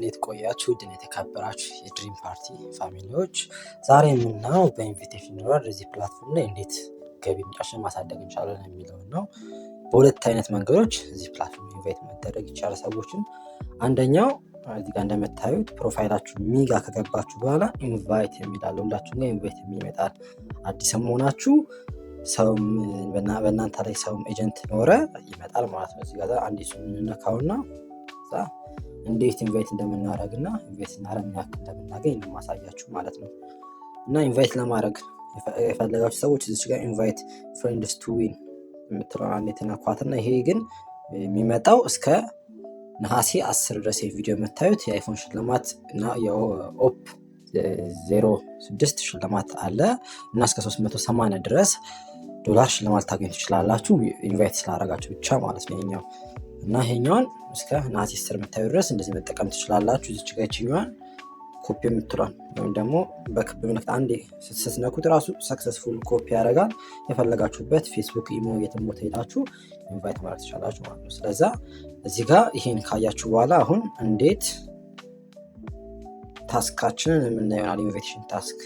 እንዴት ቆያችሁ? ውድ የተከበራችሁ የድሪም ፓርቲ ፋሚሊዎች፣ ዛሬ የምናየው በኢንቪቴሽን ዶላር እዚህ ፕላትፎርም ላይ እንዴት ገቢ ምንጫችንን ማሳደግ እንችላለን የሚለውን ነው። በሁለት አይነት መንገዶች እዚህ ፕላትፎርም ኢንቫይት መደረግ ይቻላል ሰዎችን። አንደኛው እዚህ ጋር እንደምታዩት ፕሮፋይላችሁ ሚጋ ከገባችሁ በኋላ ኢንቫይት የሚላለ ሁላችሁም ጋር ኢንቫይት የሚመጣል። አዲስም ሆናችሁ ሰውም በእናንተ ላይ ሰውም ኤጀንት ኖረ ይመጣል ማለት ነው። እዚህ ጋር አንድ ሱ የምንነካውና እንዴት ኢንቫይት እንደምናደርግና ኢንቫይት ስናደርግ ምን ያክል እንደምናገኝ ነው ማሳያችሁ ማለት ነው። እና ኢንቫይት ለማድረግ የፈለጋችሁ ሰዎች እዚህ ጋር ኢንቫይት ፍሬንድስ ቱ ዊን የምትለውን አንዴ ተነኳትና ይሄ ግን የሚመጣው እስከ ነሐሴ 10 ድረስ የቪዲዮ የምታዩት የአይፎን ሽልማት እና የኦፕ 06 ሽልማት አለ እና እስከ 380 ድረስ ዶላር ሽልማት ታገኙ ትችላላችሁ ኢንቫይት ስላደረጋችሁ ብቻ ማለት ነው ይሄኛው። እና ይሄኛውን እስከ ነሐሴ 10 የምታዩ ድረስ እንደዚህ መጠቀም ትችላላችሁ። እዚች ጋር ይችኛዋን ኮፒ የምትሏን ወይም ደግሞ በክብ ምልክት አንዴ ስትነኩት ራሱ ሰክሰስፉል ኮፒ ያደርጋል። የፈለጋችሁበት ፌስቡክ፣ ኢሞ የትም ቦታ ሄዳችሁ ኢንቫይት ማድረግ ትችላላችሁ ማለት ነው። ስለዛ እዚህ ጋር ይሄን ካያችሁ በኋላ አሁን እንዴት ታስካችንን የምናየው ኢንቪቴሽን ታስክ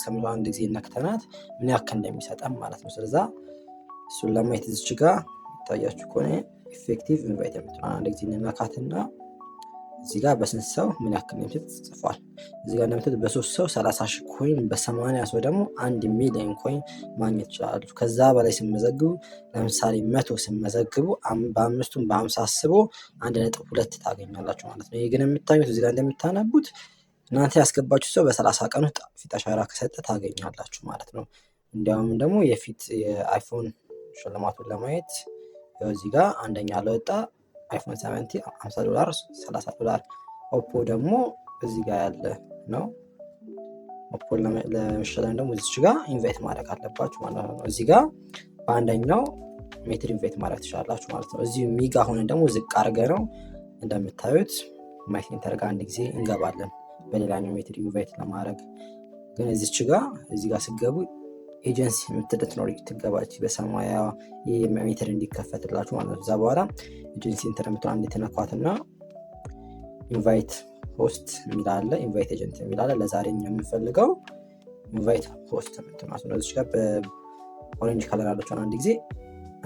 ከምለው አንድ ጊዜ ነክተናት ምን ያክል እንደሚሰጠን ማለት ነው። ስለዛ እሱን ለማየት እዚች ጋር ይታያችሁ ከሆነ ኢፌክቲቭ ኢንቫይት የምትለው አንድ ጊዜ እንነካትና እዚህ ጋር በስንት ሰው ምን ያክል እንደሚሰጥ ጽፏል። እዚህ ጋር እንደምታዩት በ3 ሰው 30,000 ኮይን፣ በ80 ሰው ደግሞ 1 ሚሊዮን ኮይን ማግኘት ይችላሉ። ከዛ በላይ ስመዘግቡ ለምሳሌ 100 ስመዘግቡ በ5ቱም በ50 አስቦ 1.2 ታገኛላችሁ ማለት ነው። ይሄ ግን የምታዩት እዚህ ጋር እንደምታነቡት እናንተ ያስገባችሁ ሰው በ30 ቀን ውስጥ ፊት አሻራ ከሰጠ ታገኛላችሁ ማለት ነው። እንዲያውም ደግሞ የፊት የአይፎን ሽልማቱን ለማየት እዚህ ጋር አንደኛ ለወጣ አይፎን 70 $50 $30። ኦፖ ደግሞ እዚህ ጋር ያለ ነው። ኦፖ ለመሸለም ደግሞ እዚህ ጋር ኢንቫይት ማድረግ አለባችሁ ማለት ነው። እዚህ ጋር በአንደኛው ሜትር ኢንቫይት ማድረግ ትችላላችሁ ማለት ነው። እዚህ ሚጋ ሆነ ደግሞ ዝቅ አድርገ ነው እንደምታዩት ማይ ሴንተር ጋር አንድ ጊዜ እንገባለን በሌላኛው ሜትር ኢንቫይት ለማድረግ። ግን እዚህ ጋር ስገቡ ኤጀንሲ የምትልት ነው ትገባች በሰማያዊ ሜትር እንዲከፈትላችሁ ማለት ነው። እዛ በኋላ ኤጀንሲ ኢንተር የምትሆን አንድ ተነኳትና ኢንቫይት ሆስት የሚላለ ኢንቫይት ኤጀንት የሚላለ ለዛሬ የምንፈልገው ኢንቫይት ሆስት የምትሆን ነው። እዚህ ጋር በኦሬንጅ ከለር ያለችውን አንድ ጊዜ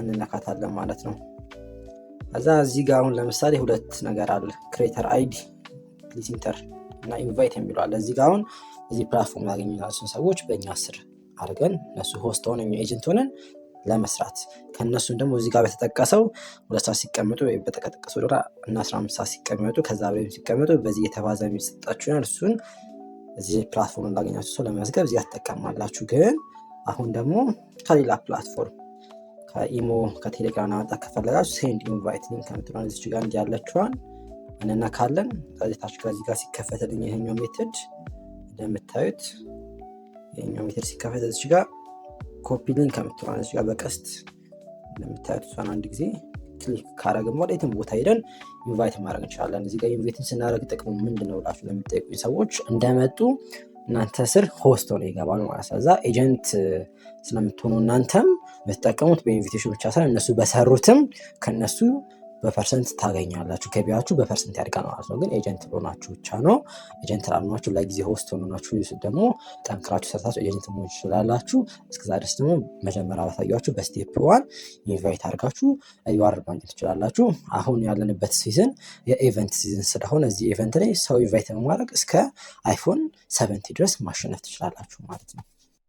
እንነካታለን ማለት ነው። እዛ እዚህ ጋር አሁን ለምሳሌ ሁለት ነገር አለ፣ ክሬተር አይዲ ፕሊዝ ኢንተር እና ኢንቫይት የሚለው አለ። እዚህ ጋር አሁን እዚህ ፕላትፎርም ያገኙናቸው ሰዎች በእኛ ስር አድርገን እነሱ ሆስት ሆነን እኛ ኤጀንት ሆነን ለመስራት ከነሱም ደግሞ እዚህ ጋር በተጠቀሰው 2 ሰዓት ሲቀመጡ ወይ በተጠቀሰው ዶላር እና 15 ሰዓት ሲቀመጡ ከዛ በላይ ሲቀመጡ በዚህ የተባዛ የሚሰጣችሁ ነው። እሱን እዚህ ፕላትፎርም እንዳገኛችሁ ሰው ለመዝገብ እዚህ ተጠቀማላችሁ። ግን አሁን ደግሞ ከሌላ ፕላትፎርም ከኢሞ ከቴሌግራም አጣ ከፈለጋችሁ ሴንድ ኢንቫይት ሊንክ ከምትሆን እዚህ ጋር እንዲያለችዋን እንነካለን። ከዚህ ጋር ሲከፈትልኝ ይሄኛው ሜተድ እንደምታዩት ይሄኛው ሜትር ሲከፈት እዚህ ጋር ኮፒ ሊንክ ከምትሆን እዚህ ጋር በቀስት እንደምታዩት እሷን አንድ ጊዜ ክሊክ ካደረግን በኋላ የትም ቦታ ሄደን ኢንቫይት ማድረግ እንችላለን። እዚህ ጋር ኢንቫይትን ስናደርግ ጥቅሙ ምንድነው ብላችሁ ለምትጠይቁኝ ሰዎች እንደመጡ እናንተ ስር ሆስት ሆነው ይገባሉ ማለት ነው። እዛ ኤጀንት ስለምትሆኑ እናንተም በተጠቀሙት በኢንቪቴሽን ብቻ ሳይሆን እነሱ በሰሩትም ከነሱ በፐርሰንት ታገኛላችሁ። ገቢያችሁ በፐርሰንት ያድጋል ማለት ነው። ግን ኤጀንት ሆናችሁ ብቻ ነው። ኤጀንት ላልሆናችሁ ለጊዜ ሆስት ሆናችሁ ደግሞ ጠንክራችሁ ሰርታችሁ ኤጀንት መሆን ትችላላችሁ። እስከዛ ድረስ ደግሞ መጀመሪያ ባሳያችሁ በስቴፕ 1 ኢንቫይት አድርጋችሁ ሪዋርድ ማግኘት ትችላላችሁ። አሁን ያለንበት ሲዝን የኢቨንት ሲዝን ስለሆነ እዚህ ኢቨንት ላይ ሰው ኢንቫይት በማድረግ እስከ አይፎን 70 ድረስ ማሸነፍ ትችላላችሁ ማለት ነው።